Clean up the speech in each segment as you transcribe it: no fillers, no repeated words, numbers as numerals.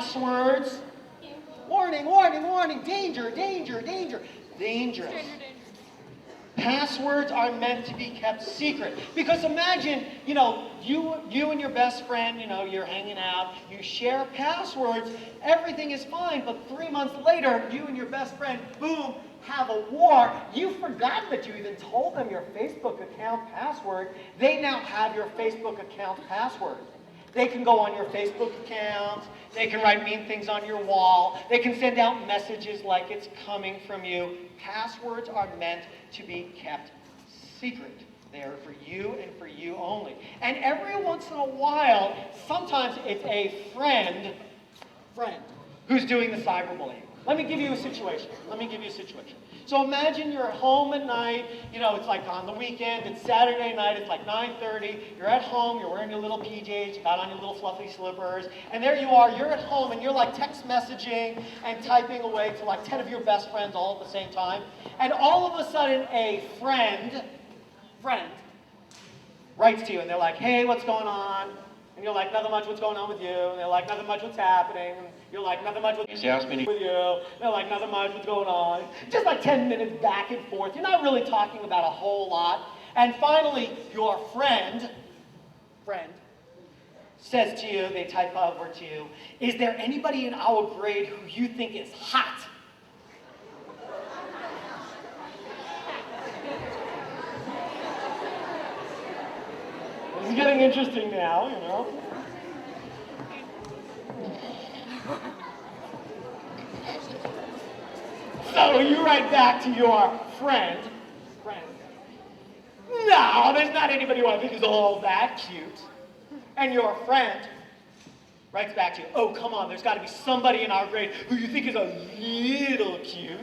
passwords. Warning, warning, warning, danger, danger, danger. Dangerous. Passwords are meant to be kept secret. Because imagine, you and your best friend, you're hanging out, you share passwords, everything is fine, but 3 months later, you and your best friend, boom, have a war. You forgot that you even told them your Facebook account password. They now have your Facebook account password. They can go on your Facebook account, they can write mean things on your wall, they can send out messages like it's coming from you. Passwords are meant to be kept secret. They are for you and for you only. And every once in a while, sometimes it's a friend who's doing the cyberbullying. Let me give you a situation. So imagine you're home at night, it's like on the weekend, it's Saturday night, it's like 9:30, you're at home, you're wearing your little PJs, you got on your little fluffy slippers, and there you are, you're at home and you're like text messaging and typing away to like 10 of your best friends all at the same time, and all of a sudden a friend writes to you and they're like, hey, what's going on? And you're like, nothing much, what's going on with you? And they're like, nothing much, what's happening? And you're like, nothing much, what's happening with you? They're like, nothing much, what's going on? Just like 10 minutes back and forth. You're not really talking about a whole lot. And finally, your friend says to you, they type over to you, is there anybody in our grade who you think is hot? It's getting interesting now, So you write back to your friend, no, there's not anybody who I think is all that cute. And your friend writes back to you, oh, come on, there's got to be somebody in our grade who you think is a little cute.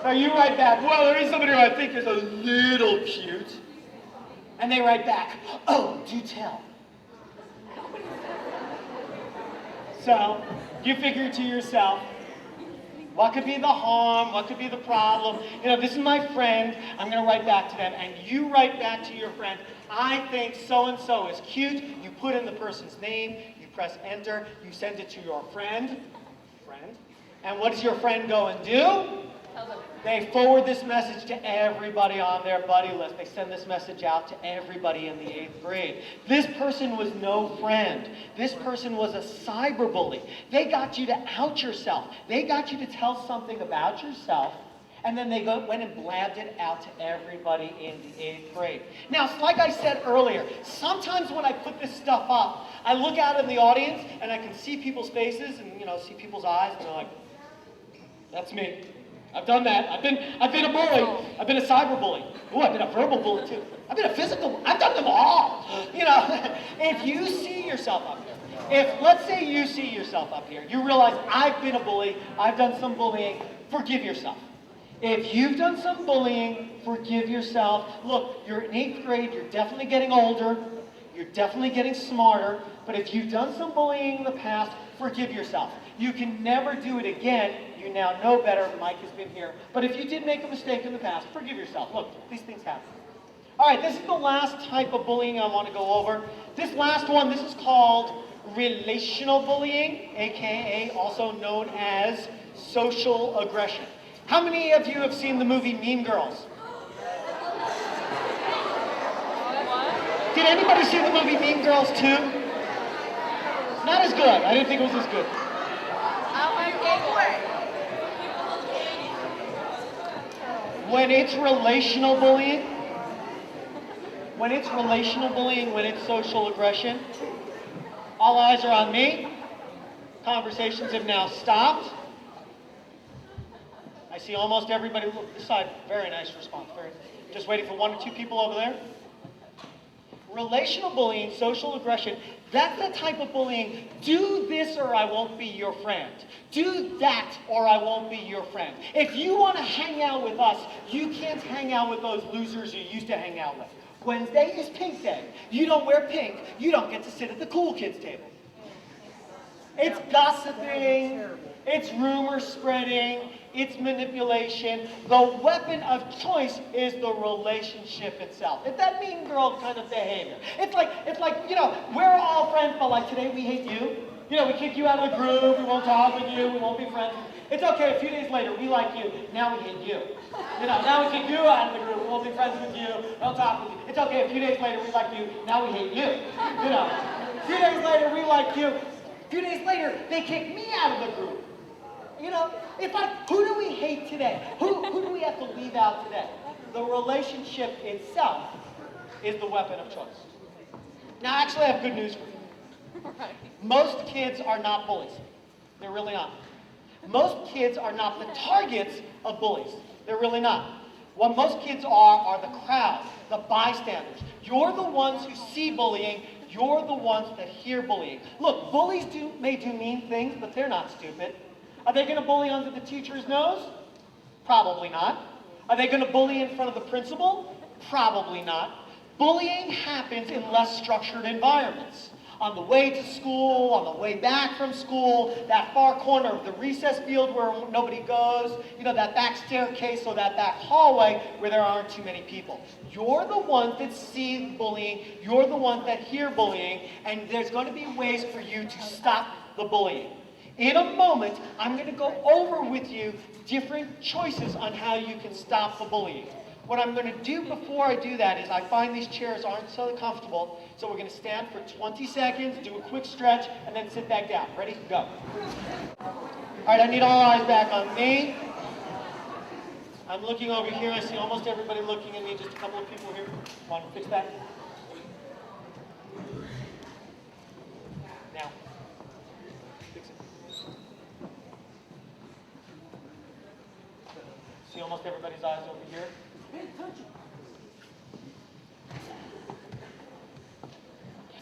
So you write back, well, there is somebody who I think is a little cute. And they write back, oh, do tell. So you figure to yourself, what could be the harm? What could be the problem? This is my friend. I'm going to write back to them. And you write back to your friend, I think so-and-so is cute. You put in the person's name. You press enter. You send it to your friend. And what does your friend go and do? They forward this message to everybody on their buddy list. They send this message out to everybody in the 8th grade. This person was no friend. This person was a cyberbully. They got you to out yourself. They got you to tell something about yourself, and then they went and blabbed it out to everybody in the 8th grade. Now, like I said earlier, sometimes when I put this stuff up, I look out in the audience, and I can see people's faces and, see people's eyes, and they're like, that's me. I've done that. I've been a bully. I've been a cyberbully. Oh, I've been a verbal bully too. I've been a physical. I've done them all. If you see yourself up here, let's say you see yourself up here, you realize I've been a bully. I've done some bullying. Forgive yourself. If you've done some bullying, forgive yourself. Look, you're in 8th grade. You're definitely getting older. You're definitely getting smarter. But if you've done some bullying in the past, forgive yourself. You can never do it again. You now know better. Mike has been here. But if you did make a mistake in the past, forgive yourself. Look, these things happen. All right, this is the last type of bullying I want to go over. This last one, this is called relational bullying, aka also known as social aggression. How many of you have seen the movie Mean Girls? Did anybody see the movie Mean Girls 2? Not as good. I didn't think it was as good. When it's relational bullying, when it's social aggression, all eyes are on me. Conversations have now stopped. I see almost everybody. Look, this side, very nice response. Just waiting for 1 or 2 people over there. Relational bullying, social aggression, that's the type of bullying, do this or I won't be your friend. Do that or I won't be your friend. If you want to hang out with us, you can't hang out with those losers you used to hang out with. Wednesday is pink day. You don't wear pink, you don't get to sit at the cool kids table. It's gossiping, it's rumor spreading, it's manipulation. The weapon of choice is the relationship itself. It's that mean girl kind of behavior. It's like, we're all friends, but like today we hate you. We kick you out of the group, we won't talk with you, we won't be friends. It's okay, a few days later, we like you, now we hate you. Now we kick you out of the group, we won't be friends with you, don't talk with you. It's okay, a few days later, we like you, now we hate you. A few days later, we like you. A few days later, they kick me out of the group. It's like, who do we hate today? Who do we have to leave out today? The relationship itself is the weapon of choice. Now, actually, I have good news for you. Most kids are not bullies. They're really not. Most kids are not the targets of bullies. They're really not. What most kids are the crowd, the bystanders. You're the ones who see bullying. You're the ones that hear bullying. Look, bullies may do mean things, but they're not stupid. Are they going to bully under the teacher's nose? Probably not. Are they going to bully in front of the principal? Probably not. Bullying happens in less structured environments. On the way to school, on the way back from school, that far corner of the recess field where nobody goes, that back staircase or that back hallway where there aren't too many people. You're the ones that see bullying, you're the ones that hear bullying, and there's going to be ways for you to stop the bullying. In a moment, I'm going to go over with you different choices on how you can stop the bullying. What I'm going to do before I do that is I find these chairs aren't so comfortable, so we're going to stand for 20 seconds, do a quick stretch, and then sit back down. Ready? Go. All right, I need all eyes back on me. I'm looking over here. I see almost everybody looking at me. Just a couple of people here. Want to fix that? Now. Fix it. See almost everybody's eyes over here.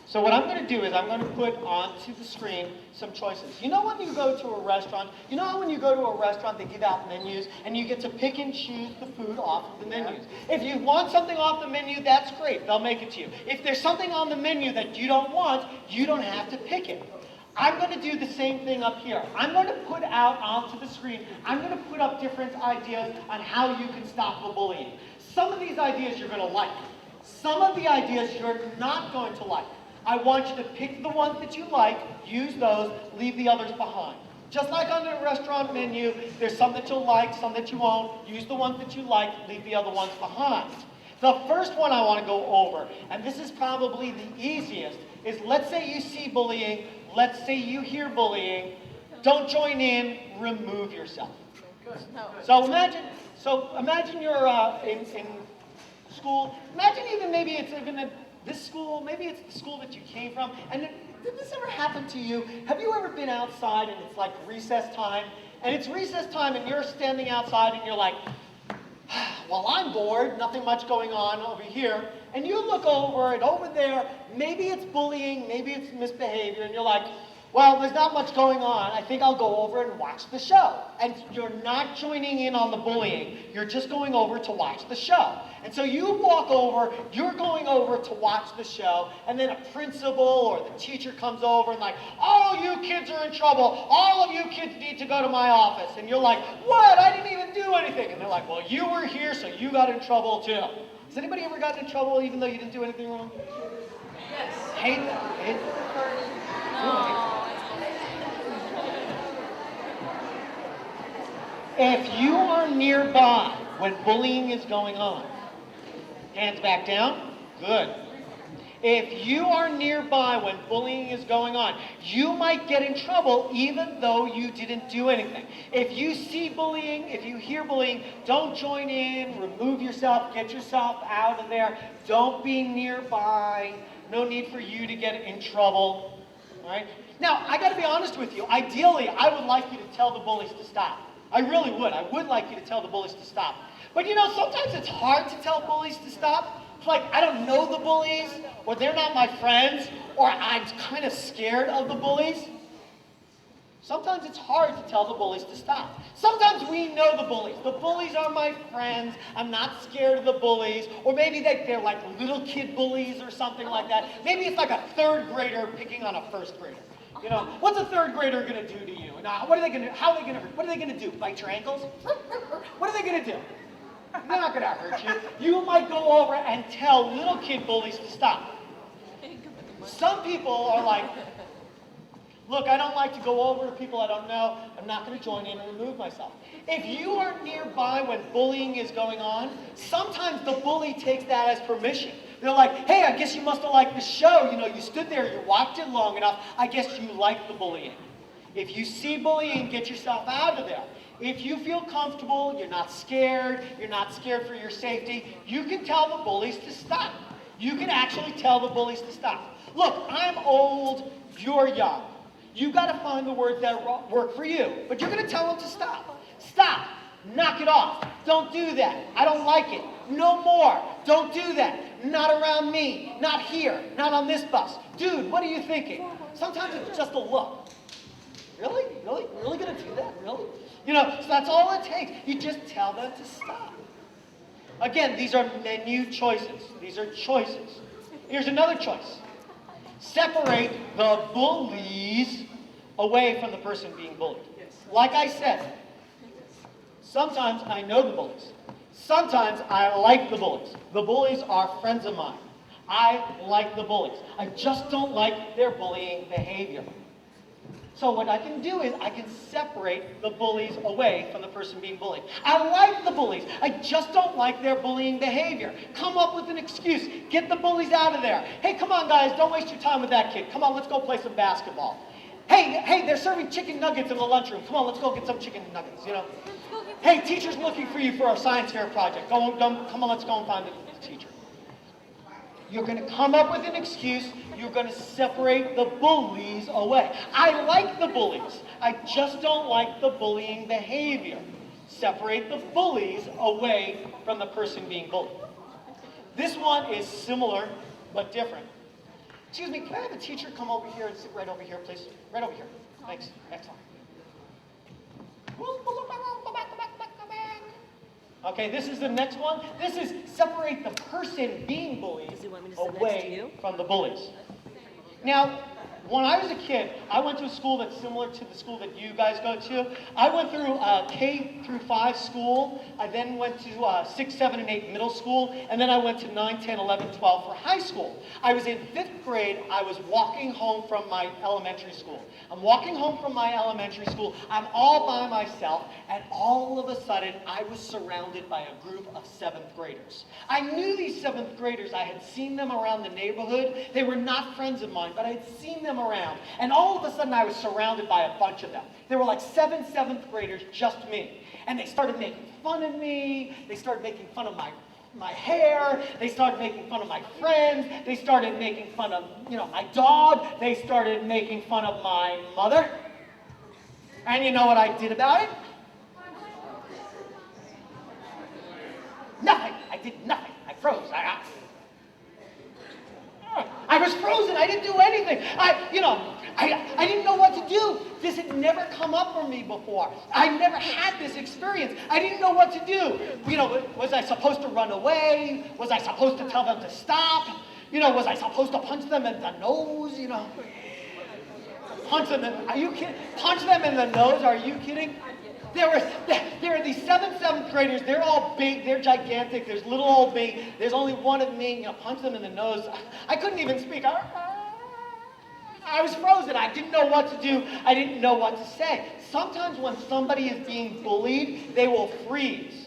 So what I'm going to do is I'm going to put onto the screen some choices. When you go to a restaurant, how when you go to a restaurant they give out menus and you get to pick and choose the food off of the menus. If you want something off the menu, that's great. They'll make it to you. If there's something on the menu that you don't want, you don't have to pick it. I'm going to do the same thing up here. I'm going to put out onto the screen, I'm going to put up different ideas on how you can stop the bullying. Some of these ideas you're going to like. Some of the ideas you're not going to like. I want you to pick the ones that you like, use those, leave the others behind. Just like on the restaurant menu, there's some that you'll like, some that you won't. Use the ones that you like, leave the other ones behind. The first one I want to go over, and this is probably the easiest, is let's say you see bullying, let's say you hear bullying, don't join in, remove yourself. So imagine you're in school, imagine maybe it's even at this school, maybe it's the school that you came from, and did this ever happen to you? Have you ever been outside and it's like recess time, and it's recess time and you're standing outside and you're like, well, I'm bored, nothing much going on over here, and you look over and over there, maybe it's bullying, maybe it's misbehavior, and you're like, well, there's not much going on. I think I'll go over and watch the show. And you're not joining in on the bullying. You're just going over to watch the show. And so you walk over, you're going over to watch the show, and then a principal or the teacher comes over and like, all you kids are in trouble. All of you kids need to go to my office. And you're like, what? I didn't even do anything. And they're like, well, you were here, so you got in trouble too. Has anybody ever gotten in trouble even though you didn't do anything wrong? Yes. Hate that. Hate that. No. If you are nearby when bullying is going on, hands back down, good. If you are nearby when bullying is going on, you might get in trouble even though you didn't do anything. If you see bullying, if you hear bullying, don't join in, remove yourself, get yourself out of there. Don't be nearby. No need for you to get in trouble. All right? Now, I got to be honest with you. Ideally, I would like you to tell the bullies to stop. I really would. I would like you to tell the bullies to stop. But sometimes it's hard to tell bullies to stop. It's like, I don't know the bullies, or they're not my friends, or I'm kind of scared of the bullies. Sometimes it's hard to tell the bullies to stop. Sometimes we know the bullies. The bullies are my friends. I'm not scared of the bullies. Or maybe they're like little kid bullies or something like that. Maybe it's like a third grader picking on a first grader. You know, what's a third grader going to do to you? And what are they going to? How are they going to hurt? What are they going to do? Bite your ankles? What are they going to do? They're not going to hurt you. You might go over and tell little kid bullies to stop. Some people are like, look, I don't like to go over to people I don't know. I'm not going to join in and remove myself. If you are nearby when bullying is going on, sometimes the bully takes that as permission. They're like, hey, I guess you must have liked the show. You know, you stood there, you watched it long enough. I guess you like the bullying. If you see bullying, get yourself out of there. If you feel comfortable, you're not scared for your safety, you can tell the bullies to stop. You can actually tell the bullies to stop. Look, I'm old, you're young. You've got to find the words that work for you. But you're going to tell them to stop. Stop. Knock it off. Don't do that. I don't like it. No more. Don't do that. Not around me. Not here. Not on this bus. Dude, what are you thinking? Sometimes it's just a look. Really? Really? Really going to do that? Really? You know, so that's all it takes. You just tell them to stop. Again, these are menu choices. These are choices. Here's another choice. Separate the bullies away from the person being bullied. Like I said, sometimes I know the bullies. Sometimes I like the bullies. The bullies are friends of mine. I like the bullies. I just don't like their bullying behavior. So what I can do is I can separate the bullies away from the person being bullied. I like the bullies. I just don't like their bullying behavior. Come up with an excuse. Get the bullies out of there. Hey, come on, guys. Don't waste your time with that kid. Come on, let's go play some basketball. Hey, they're serving chicken nuggets in the lunchroom. Come on, let's go get some chicken nuggets, you know. Hey, teacher's looking for you for our science fair project. Come on, let's go and find the teacher. You're going to come up with an excuse. You're going to separate the bullies away. I like the bullies. I just don't like the bullying behavior. Separate the bullies away from the person being bullied. This one is similar but different. Excuse me, can I have a teacher come over here and sit right over here, please? Right over here. Thanks. Excellent. Okay, this is the next one. This is separate the person being bullied away from the bullies. Now, when I was a kid, I went to a school that's similar to the school that you guys go to. I went through K through 5 school. I then went to 6, 7, and 8 middle school. And then I went to 9, 10, 11, 12 for high school. I was in 5th grade. I was walking home from my elementary school. I'm walking home from my elementary school. I'm all by myself. And all of a sudden, I was surrounded by a group of 7th graders. I knew these 7th graders. I had seen them around the neighborhood. They were not friends of mine, but I had seen them around. And all of a sudden, I was surrounded by a bunch of them. There were like 7 7th graders, just me. And they started making fun of me. They started making fun of my hair. They started making fun of my friends. They started making fun of, my dog. They started making fun of my mother. And you know what I did about it? Nothing. I did nothing. I froze. I was frozen. I didn't do anything. I didn't know what to do. This had never come up for me before. I never had this experience. I didn't know what to do. Was I supposed to run away? Was I supposed to tell them to stop? Was I supposed to punch them in the nose? Punch them in, are you kidding? Punch them in the nose? Are you kidding? There are these 7th graders. They're all big. They're gigantic. There's little old me. There's only one of me. Punch them in the nose. I couldn't even speak. I was frozen. I didn't know what to do. I didn't know what to say. Sometimes when somebody is being bullied, they will freeze.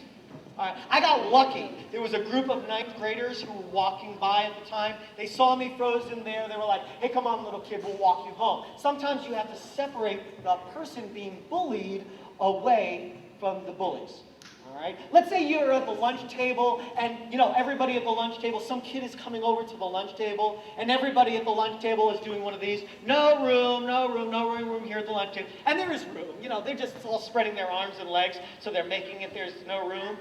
I got lucky. There was a group of 9th graders who were walking by at the time. They saw me frozen there. They were like, hey, come on, little kid, we'll walk you home. Sometimes you have to separate the person being bullied away from the bullies. All right? Let's say you're at the lunch table and, everybody at the lunch table, some kid is coming over to the lunch table and everybody at the lunch table is doing one of these, no room here at the lunch table. And there is room. They're just all spreading their arms and legs so they're making it there's no room.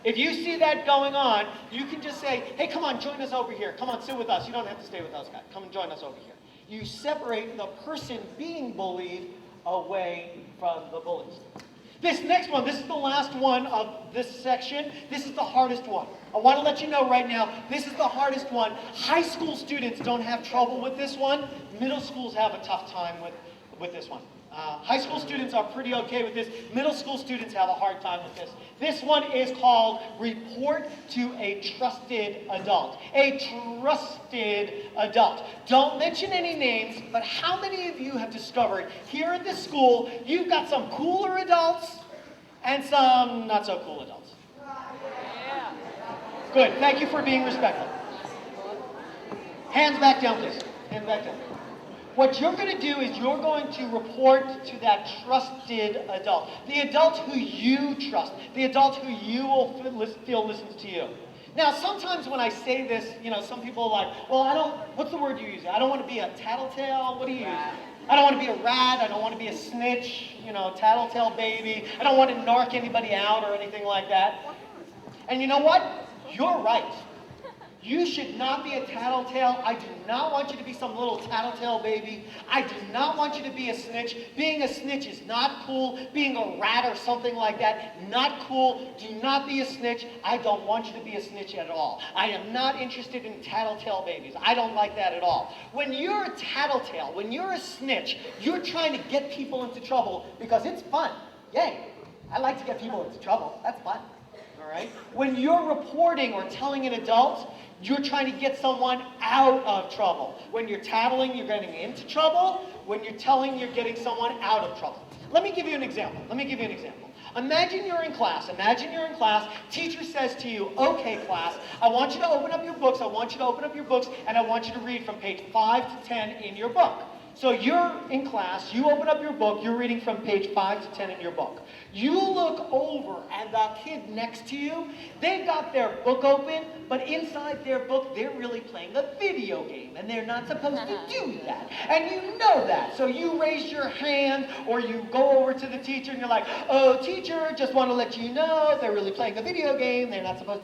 If you see that going on, you can just say, hey, come on, join us over here. Come on, sit with us. You don't have to stay with us, guys. Come and join us over here. You separate the person being bullied away from the bullies. This next one, this is the last one of this section. This is the hardest one. I want to let you know right now, this is the hardest one. High school students don't have trouble with this one. Middle schools have a tough time with this one. High school students are pretty okay with this. Middle school students have a hard time with this. This one is called report to a trusted adult. A trusted adult. Don't mention any names, but how many of you have discovered here at this school you've got some cooler adults and some not so cool adults? Good. Thank you for being respectful. Hands back down, please. Hands back down. What you're going to do is you're going to report to that trusted adult. The adult who you trust. The adult who you will feel listens to you. Now, sometimes when I say this, some people are like, well, what's the word you use? I don't want to be a tattletale. What do you use? I don't want to be a rat. I don't want to be a snitch, tattletale baby. I don't want to narc anybody out or anything like that. And you know what? You're right. You should not be a tattletale. I do not want you to be some little tattletale baby. I do not want you to be a snitch. Being a snitch is not cool. Being a rat or something like that, not cool. Do not be a snitch. I don't want you to be a snitch at all. I am not interested in tattletale babies. I don't like that at all. When you're a tattletale, when you're a snitch, you're trying to get people into trouble because it's fun. Yay. I like to get people into trouble. That's fun. All right? When you're reporting or telling an adult, you're trying to get someone out of trouble. When you're tattling, you're getting into trouble. When you're telling, you're getting someone out of trouble. Let me give you an example. Imagine you're in class. Teacher says to you, okay, class, I want you to open up your books. And I want you to read from page 5 to 10 in your book. So you're in class, you open up your book, you're reading from page 5 to 10 in your book. You look over and the kid next to you, they've got their book open, but inside their book, they're really playing a video game, and they're not supposed to do that. And you know that, so you raise your hand, or you go over to the teacher and you're like, oh, teacher, just want to let you know, they're really playing a video game, they're not supposed to